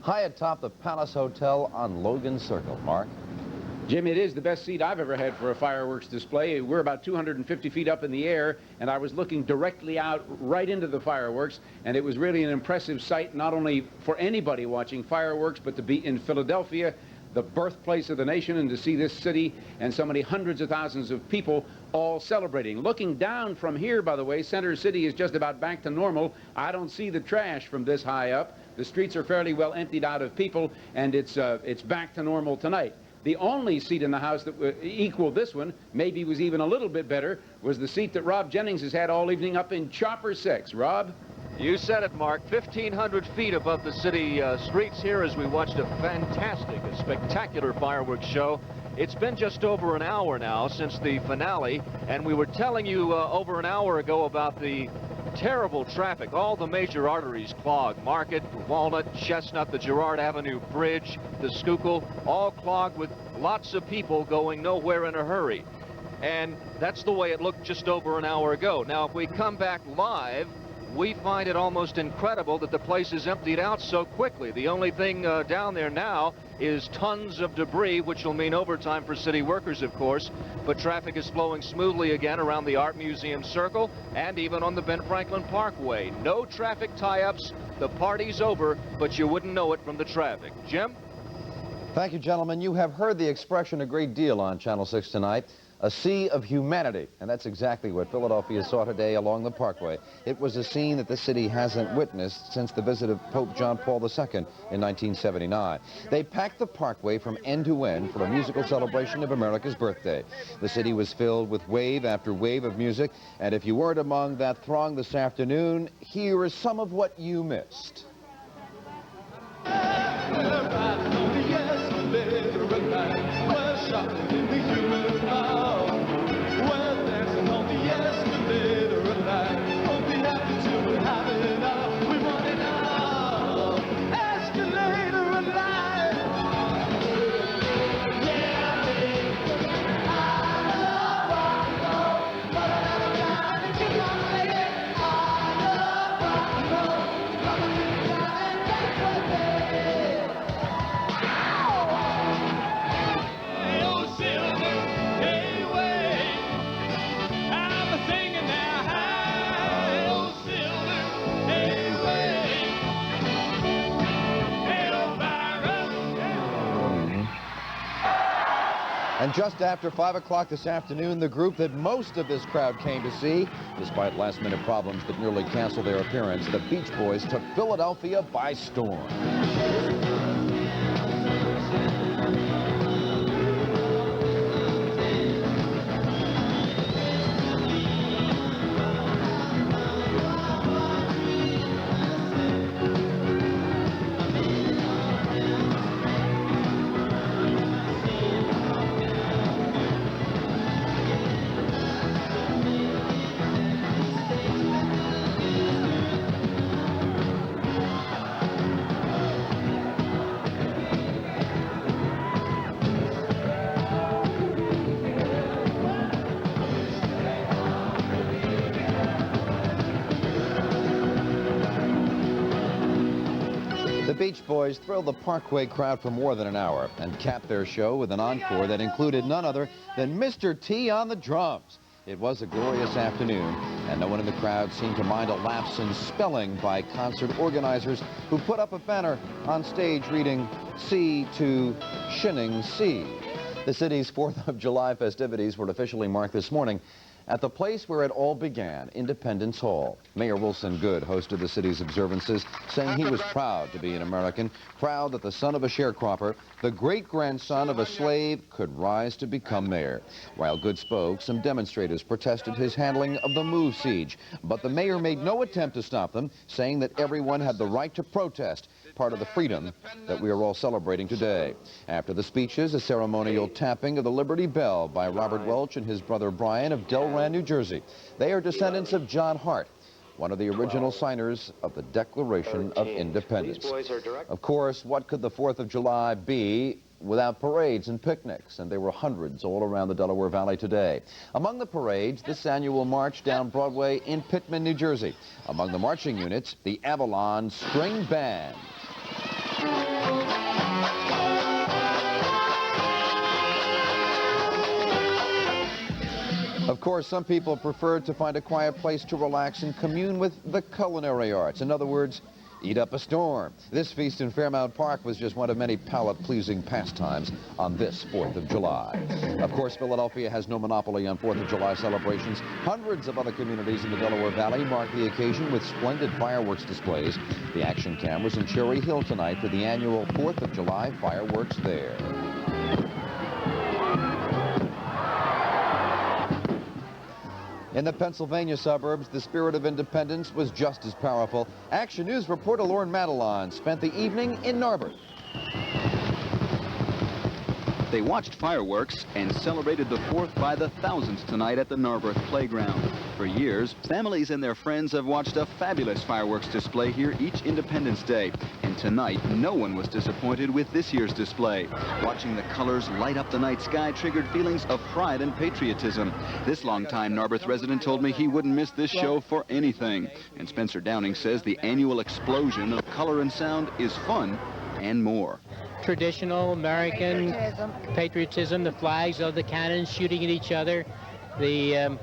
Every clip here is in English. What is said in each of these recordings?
high atop the Palace Hotel on Logan Circle. Mark? Jim, it is the best seat I've ever had for a fireworks display. We're about 250 feet up in the air, and I was looking directly out right into the fireworks, and it was really an impressive sight, not only for anybody watching fireworks, but to be in Philadelphia, the birthplace of the nation, and to see this city and so many hundreds of thousands of people all celebrating. Looking down from here, by the way, Center City is just about back to normal. I don't see the trash from this high up. The streets are fairly well emptied out of people, and it's back to normal tonight. The only seat in the House that equaled this one, maybe was even a little bit better, was the seat that Rob Jennings has had all evening up in Chopper 6. Rob? You said it, Mark. 1,500 feet above the city streets here as we watched a fantastic, a spectacular fireworks show. It's been just over an hour now since the finale, and we were telling you over an hour ago about the terrible traffic. All the major arteries clogged. Market, Walnut, Chestnut, the Girard Avenue Bridge, the Schuylkill, all clogged with lots of people going nowhere in a hurry. And that's the way it looked just over an hour ago. Now, if we come back live, we find it almost incredible that the place is emptied out so quickly. The only thing down there now is tons of debris, which will mean overtime for city workers, of course. But traffic is flowing smoothly again around the Art Museum Circle and even on the Ben Franklin Parkway. No traffic tie-ups. The party's over, but you wouldn't know it from the traffic. Jim? Thank you, gentlemen. You have heard the expression a great deal on Channel 6 tonight. A sea of humanity, and that's exactly what Philadelphia saw today along the Parkway. It was a scene that the city hasn't witnessed since the visit of Pope John Paul II in 1979. They packed the Parkway from end to end for a musical celebration of America's birthday. The city was filled with wave after wave of music, and if you weren't among that throng this afternoon, here is some of what you missed. And just after 5 o'clock this afternoon, the group that most of this crowd came to see, despite last-minute problems that nearly canceled their appearance, the Beach Boys took Philadelphia by storm. The Beach Boys thrilled the Parkway crowd for more than an hour and capped their show with an encore that included none other than Mr. T on the drums. It was a glorious afternoon, and no one in the crowd seemed to mind a lapse in spelling by concert organizers who put up a banner on stage reading C to Shinning Sea. The city's 4th of July festivities were officially marked this morning at the place where it all began, Independence Hall. Mayor Wilson Goode hosted the city's observances, saying he was proud to be an American, proud that the son of a sharecropper, the great-grandson of a slave, could rise to become mayor. While Goode spoke, some demonstrators protested his handling of the move siege, but the mayor made no attempt to stop them, saying that everyone had the right to protest, part of the freedom that we are all celebrating today. After the speeches, a ceremonial tapping of the Liberty Bell by Robert Welch and his brother Brian of Delaware, New Jersey. They are descendants of John Hart, one of the original signers of the Declaration of Independence. Of course, what could the 4th of July be without parades and picnics? And there were hundreds all around the Delaware Valley today. Among the parades, this annual march down Broadway in Pitman, New Jersey. Among the marching units, the Avalon String Band. course, some people preferred to find a quiet place to relax and commune with the culinary arts. In other words, eat up a storm. This feast in Fairmount Park was just one of many palate-pleasing pastimes on this 4th of July. Of course, Philadelphia has no monopoly on 4th of July celebrations. Hundreds of other communities in the Delaware Valley mark the occasion with splendid fireworks displays. The action cameras in Cherry Hill tonight for the annual 4th of July fireworks there. In the Pennsylvania suburbs, the spirit of independence was just as powerful. Action News reporter Lauren Madelon spent the evening in Narberth. They watched fireworks and celebrated the 4th by the thousands tonight at the Narberth Playground. For years, families and their friends have watched a fabulous fireworks display here each Independence Day. And tonight, no one was disappointed with this year's display. Watching the colors light up the night sky triggered feelings of pride and patriotism. This longtime Narberth resident told me he wouldn't miss this show for anything. And Spencer Downing says the annual explosion of color and sound is fun and more. Traditional American patriotism, the flags of the cannons shooting at each other, the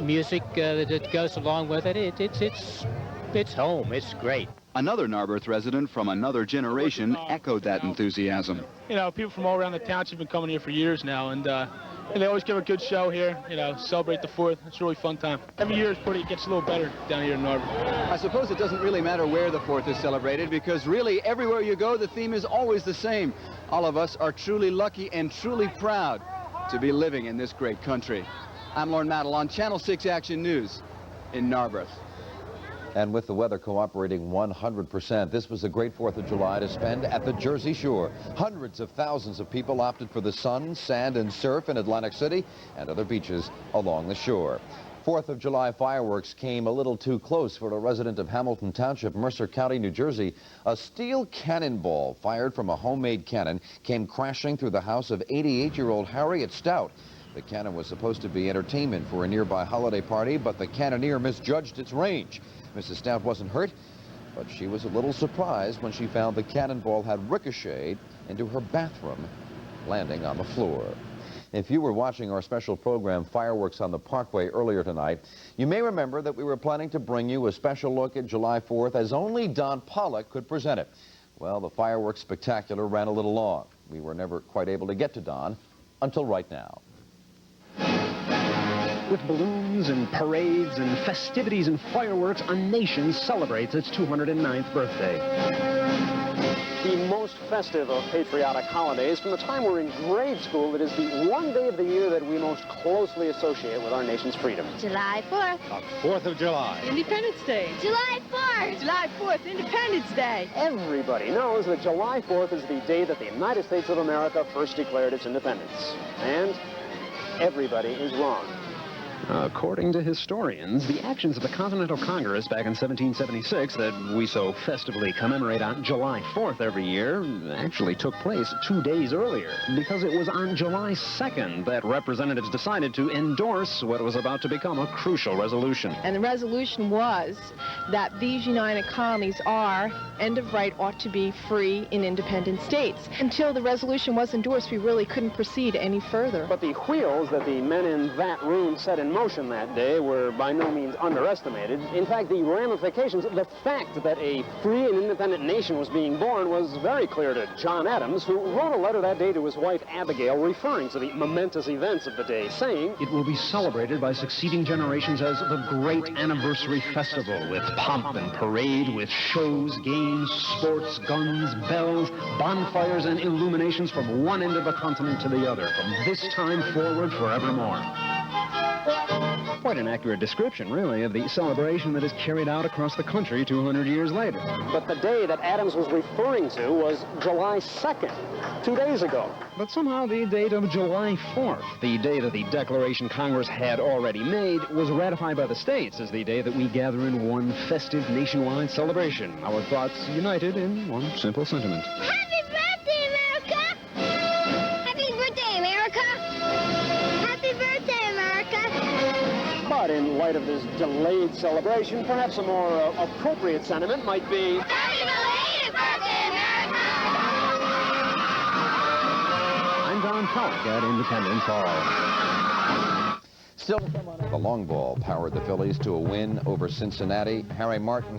music that goes along with it. It's home. It's great. Another Narberth resident from another generation echoed that enthusiasm. You know, people from all around the township have been coming here for years now, and they always give a good show here, you know, celebrate the 4th. It's a really fun time. Every year it gets a little better down here in Narberth. I suppose it doesn't really matter where the 4th is celebrated, because really everywhere you go, the theme is always the same. All of us are truly lucky and truly proud to be living in this great country. I'm Lauren Madelon, Channel 6 Action News in Narberth. And with the weather cooperating 100%, this was a great 4th of July to spend at the Jersey Shore. Hundreds of thousands of people opted for the sun, sand, and surf in Atlantic City and other beaches along the shore. 4th of July fireworks came a little too close for a resident of Hamilton Township, Mercer County, New Jersey. A steel cannonball fired from a homemade cannon came crashing through the house of 88-year-old Harriet Stout. The cannon was supposed to be entertainment for a nearby holiday party, but the cannoneer misjudged its range. Mrs. Stout wasn't hurt, but she was a little surprised when she found the cannonball had ricocheted into her bathroom, landing on the floor. If you were watching our special program, Fireworks on the Parkway, earlier tonight, you may remember that we were planning to bring you a special look at July 4th as only Don Polec could present it. Well, the fireworks spectacular ran a little long. We were never quite able to get to Don until right now. With balloons and parades and festivities and fireworks, a nation celebrates its 209th birthday. The most festive of patriotic holidays. From the time we're in grade school, it is the one day of the year that we most closely associate with our nation's freedom. July 4th. The 4th of July. Independence Day. July 4th. July 4th, Independence Day. Everybody knows that July 4th is the day that the United States of America first declared its independence. And everybody is wrong. According to historians, the actions of the Continental Congress back in 1776 that we so festively commemorate on July 4th every year actually took place 2 days earlier, because it was on July 2nd that representatives decided to endorse what was about to become a crucial resolution. And the resolution was that these United Colonies are, end of right, ought to be free in independent states. Until the resolution was endorsed, we really couldn't proceed any further. But the wheels that the men in that room set in motion that day were by no means underestimated. In fact, the ramifications, the fact that a free and independent nation was being born was very clear to John Adams, who wrote a letter that day to his wife Abigail referring to the momentous events of the day, saying, "It will be celebrated by succeeding generations as the great anniversary festival, with pomp and parade, with shows, games, sports, guns, bells, bonfires, and illuminations from one end of the continent to the other, from this time forward forevermore." Quite an accurate description, really, of the celebration that is carried out across the country 200 years later. But the day that Adams was referring to was July 2nd, 2 days ago. But somehow the date of July 4th, the day that the declaration Congress had already made, was ratified by the states as the day that we gather in one festive nationwide celebration. Our thoughts united in one simple sentiment. Happy birthday, America! Happy birthday, America! Happy birthday, America! But in light of this delayed celebration, perhaps a more appropriate sentiment might be... Happy belated birthday, America! I'm Don Polec at Independence Hall. The long ball powered the Phillies to a win over Cincinnati. Harry Martin